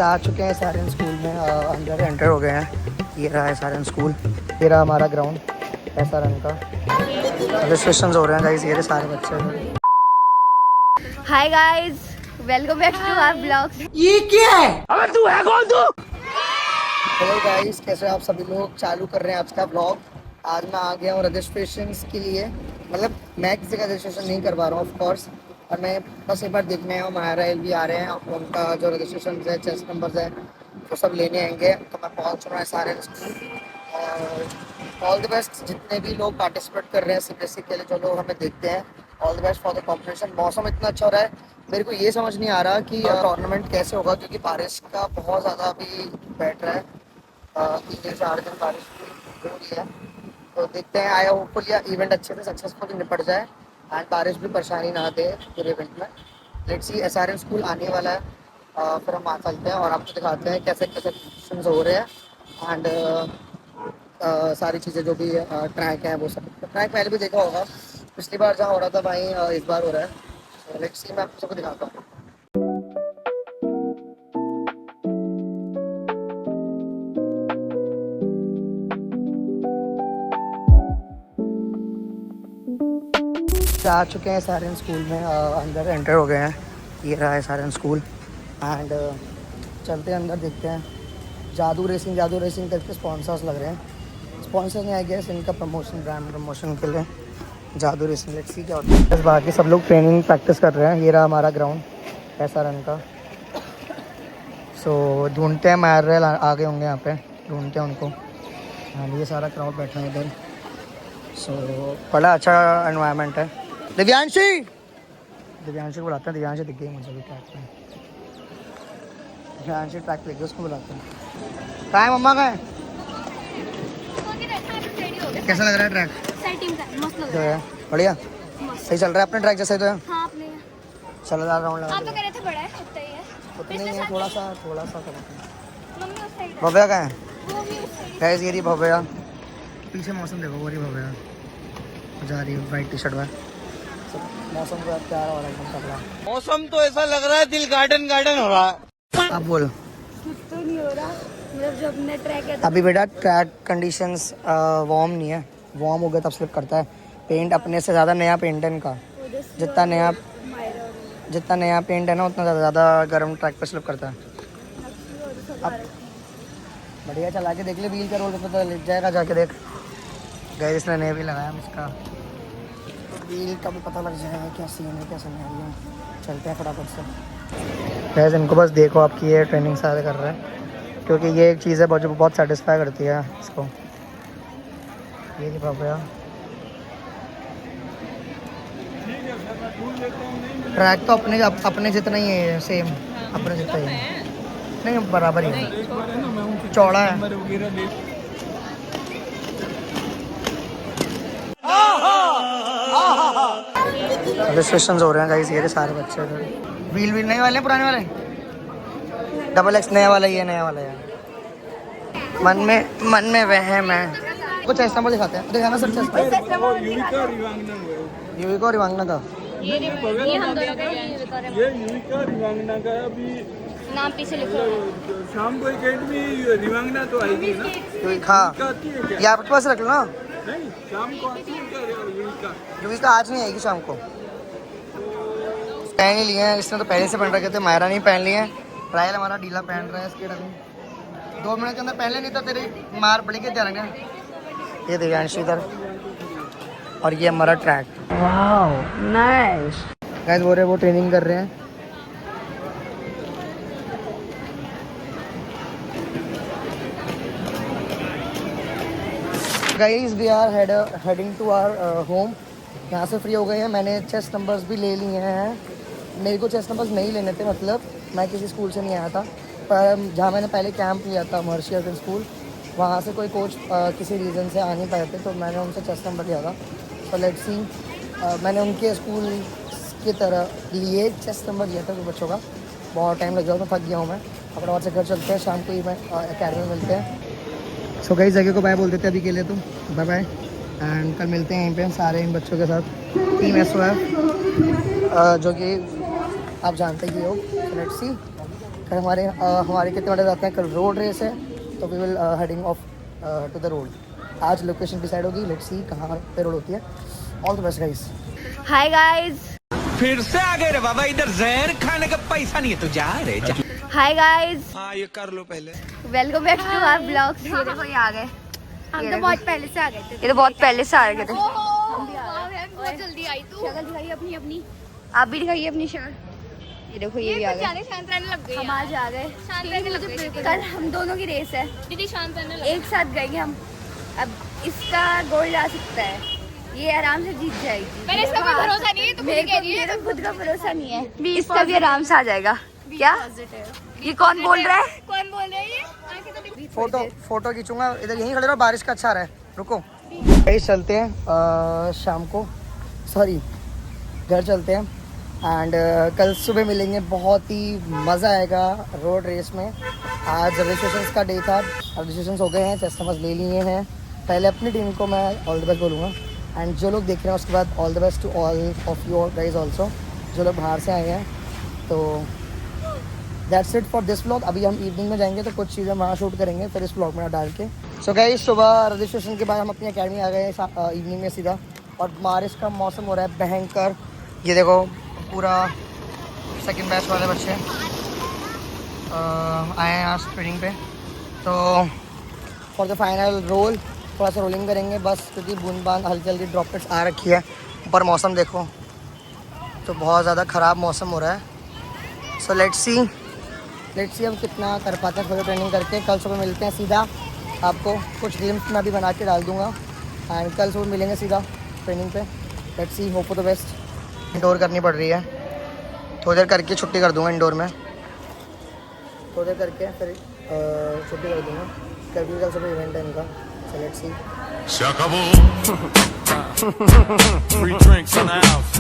आ चुके हैं सारन स्कूल में, अंदर एंटर हो गए हैं। ये रहा है सारन स्कूल, ये रहा हमारा ग्राउंड ऐसा रंग का। रजिस्ट्रेशन हो रहे हैं गाइस, ये रहे सारे बच्चे। Hi guys, welcome back to our blog. ये क्या है? अबे तू है कौन तू? हेलो गाइस, कैसे आप सभी लोग? चालू कर रहे हैं आज का ब्लॉग। आज मैं आ गया हूँ रजिस्ट्रेशन के लिए। मतलब मैं किसी का रजिस्ट्रेशन नहीं करवा रहा हूँ ऑफ कोर्स, और मैं बस एक बार देखने आया हूँ। मायरा एल भी आ रहे हैं, उनका जो रजिस्ट्रेशन है, चेस्ट नंबर है, वो सब लेने आएंगे। तो मैं पहुँच रहा हूँ सारे स्कूल। और ऑल द बेस्ट जितने भी लोग पार्टिसिपेट कर रहे हैं सीबीएसई के लिए, जो लोग हमें देखते हैं, all the best for the competition. मौसम इतना अच्छा हो रहा है, मेरे को ये समझ नहीं आ रहा कि टूर्नामेंट कैसे होगा, क्योंकि बारिश का बहुत ज़्यादा अभी बैठ रहा है। 3 से 8 दिन बारिश हो रही है, तो देखते हैं। आया होपफुली इवेंट अच्छे से सक्सेसफुली निपट जाए एंड बारिश भी परेशानी ना दे पूरे इवेंट में। लेट्स सी, एसआरएम स्कूल आने वाला है। फिर हम वहाँ चलते हैं और आपको दिखाते हैं कैसे कैसे फंक्शंस हो रहे हैं एंड सारी चीज़ें जो भी ट्रैक है वो सब। ट्रैक पहले भी देखा होगा, पिछली बार जहाँ हो रहा था भाई, इस बार हो रहा है। लेट्स सी, मैं आप सबको दिखाता हूँ। आ चुके हैं सारन स्कूल में, अंदर एंटर हो गए हैं। ये रहा है सारन स्कूल एंड चलते हैं अंदर, देखते हैं। जादू रेसिंग करके स्पॉन्सर्स लग रहे हैं। स्पॉन्सर्स नहीं, आई गेस इनका प्रमोशन, ब्रांड प्रमोशन के लिए जादू रेसिंग। लेट्स सी क्या होता है। बस बाकी सब लोग ट्रेनिंग प्रैक्टिस कर रहे हैं। ये रहा हमारा ग्राउंड ऐसा रंग का। सो ढूंढते हैं, मार रहे आ गए होंगे यहाँ पे, ढूंढते हैं उनको। एंड ये सारा क्राउड बैठा है इधर। सो बड़ा अच्छा एनवायरनमेंट है। दिव्यांशी को बुलाते हैं। दिव्यांशी दिख गई मुझे भी ट्रैक पे। दिव्यांशी ट्रैक पे, उसको बुलाते हैं। कहाँ है मम्मा? का है? कैसा लग रहा है ट्रैक? जो है बढ़िया, सही चल रहा है अपने ट्रैक जैसे तो है। चलो यार, राउंड लगा। आप तो कह रहे थे बड़ा है, उतना ही है। उतना ही है, थोड़ा सा भव्या का है। गाइस ये रही भव्या, पीछे मौसम देखो, वो रही भव्या जा रही है वाइट टी शर्ट में। मौसम का प्यारा हो रहा है, एकदम तगड़ा मौसम। तो ऐसा लग रहा है दिल गार्डन हो रहा है। अब बोल। तो नहीं हो रहा, मतलब जब हमने ट्रैक किया अभी बेटा ट्रैक कंडीशंस वार्म नहीं है, वार्म हो गया तब स्लिप करता है। पेंट अपने से ज़्यादा नया पेंट है इनका। जितना नया पेंट है ना, उतना ज़्यादा गर्म ट्रैक पे स्लिप करता है। अब बढ़िया चला के देख ले, व्हील का रोल पता लग जाएगा, जाके देख। गैस इसने नया भी लगाया इसका, व्हील का भी पता लग जाएगा क्या सीन है, कैसे नहीं है। चलते हैं फटाफट से। गैस इनको बस देखो, आपकी ये ट्रेनिंग सारे कर रहे हैं, क्योंकि ये एक चीज़ है जो बहुत सेटिस्फाई करती है इसको। ये नहीं पापा, ट्रैक तो अपने जितना ही है, सेम अपने जितना ही है। नहीं बराबर ही है, चौड़ा है। रजिस्ट्रेशन हो रहे हैं गाइस, ये सारे बच्चे। व्हील नए वाले हैं, पुराने वाले? XX नया वाला ही है, नया वाला है। मन में वहम है। कुछ ऐसा नंबर दिखाते हैं, दिखाना सर। युविका और रिवांगना का ये हम दोनों का ये युविका रिवांगना का अभी नाम पीछे लिखो। शाम को एकेडमी रिवांगना तो आएगी ना? हाँ, आती है क्या? ये आपके पास रख लो ना। नहीं, शाम को आती है क्या युविका आज नहीं आएगी शाम को। पहन ही लिए हैं, इसने तो पहले से पहन रखे थे, मायरा नहीं पहन लिए हैं। ट्रायल हमारा ढीला पहन रहा है इसके। अभी 2 मिनट के अंदर पहले नहीं था, तेरी मार पड़ी के ध्यान। ये दिव्यांशी इधर, और ये हमारा ट्रैक। Wow nice. गाइस वो ट्रेनिंग कर रहे हैं। Guys we are heading to our home. यहाँ से फ्री हो गए हैं। मैंने चेस्ट नंबर्स भी ले लिए हैं। मेरे को चेस्ट नंबर्स नहीं लेने थे, मतलब मैं किसी स्कूल से नहीं आया था, पर जहाँ मैंने पहले कैंप लिया था महर्षि अर्जुन स्कूल, वहाँ से कोई कोच किसी रीज़न से आ नहीं पाए थे, तो मैंने उनसे चेस्ट नंबर लिया था। तो लेट्स सी, मैंने उनके स्कूल की तरह लिए चेस्ट नंबर लिया था तो बच्चों का। बहुत टाइम लग जाओ, तो थक गया हूँ मैं। अपना और से घर चलते हैं, शाम को ही मैं अकेडमी में मिलते हैं। सो कई जगह को बाय बोल देते हैं अभी के लिए, तो बाय बाय। एंड कल मिलते हैं यहीं पे सारे इन बच्चों के साथ, टीम SOF, जो कि आप जानते ही हो। लेट्स सी कल हमारे कितने बजे जाते हैं, कल रोड रेस है तो we will heading off to the road. आज लोकेशन डिसाइड होगी, लेट्स सी कहाँ पे रोड होती है। All the best guys. Hi guys, फिर से आ गए रे बाबा, इधर जहर खाने का पैसा नहीं है तो जा रे जा। हाय गाइस, हाँ ये कर लो पहले। Welcome back to our blogs. ये देखो ये आ गए, हम तो बहुत पहले से आ गए थे। ये तो बहुत पहले से आ गए थे। बहुत जल्दी आई तू। शक्ल दिखाइए अपनी अपनी, आप भी दिखाइए अपनी शक्ल। ये देखो ये भी आ गए, जाने शांत रहने लग गई। हम आज आ गए। शांत रहने लग गई। कल हम दोनों की रेस है, दीदी शांत रहने लग एक साथ गएंगे हम। अब इसका गोल्ड आ सकता है, ये आराम से जीत जाएगी। मैंने इसका कोई भरोसा नहीं है, तू खुद मेरे कह रही है। मेरा खुद का भरोसा नहीं है, इसका भी आराम से आ जाएगा। क्या ये कौन बोल रहा है? कौन बोल रहा है ये? आंखें तो दिख- फोटो खींचूंगा, इधर यहीं खड़े रहो, बारिश का अच्छा आ रहा है, रुको। कहीं चलते हैं शाम को, सॉरी घर चलते हैं एंड कल सुबह मिलेंगे। बहुत ही मज़ा आएगा रोड रेस में। आज रजिस्ट्रेशन का डे था, रजिस्ट्रेशन हो गए हैं, कस्टमर्स ले लिए हैं। पहले अपनी टीम को मैं ऑल द बेस्ट बोलूँगा एंड जो लोग देख रहे हैं उसके बाद all the best to all of you guys also, जो लोग बाहर से आए हैं। तो that's it for this vlog. अभी हम इवनिंग में जाएंगे तो कुछ चीज़ें वहाँ शूट करेंगे, फिर इस व्लॉग में डाल के। सो गाइस सुबह रजिस्ट्रेशन के बाद हम अपनी अकेडमी आ गए इवनिंग में सीधा, और बारिश का मौसम हो रहा है भयंकर। ये देखो पूरा सेकंड बैच वाले बच्चे आए हैं आज ट्रेनिंग पे। तो फॉर द फाइनल रोल थोड़ा सा रोलिंग करेंगे बस, क्योंकि बूंद बांद हल्की हल्की ड्रॉपलेट्स आ रखी है। ऊपर मौसम देखो तो बहुत ज़्यादा ख़राब मौसम हो रहा है। सो लेट्स सी हम कितना कर पाते हैं थोड़ी ट्रेनिंग करके। कल सुबह मिलते हैं सीधा, आपको कुछ गेम्स मैं भी बना के डाल दूँगा एंड कल सुबह मिलेंगे सीधा ट्रेनिंग पे। Let's see, hope for the best. Indoor करनी पड़ रही है, थोड़ी देर करके छुट्टी कर दूँगा इंडोर में, थोड़ी देर करके फिर छुट्टी कर दूँगा। कल सुबह इवेंट है इनका। So let's see. Free drinks in the house.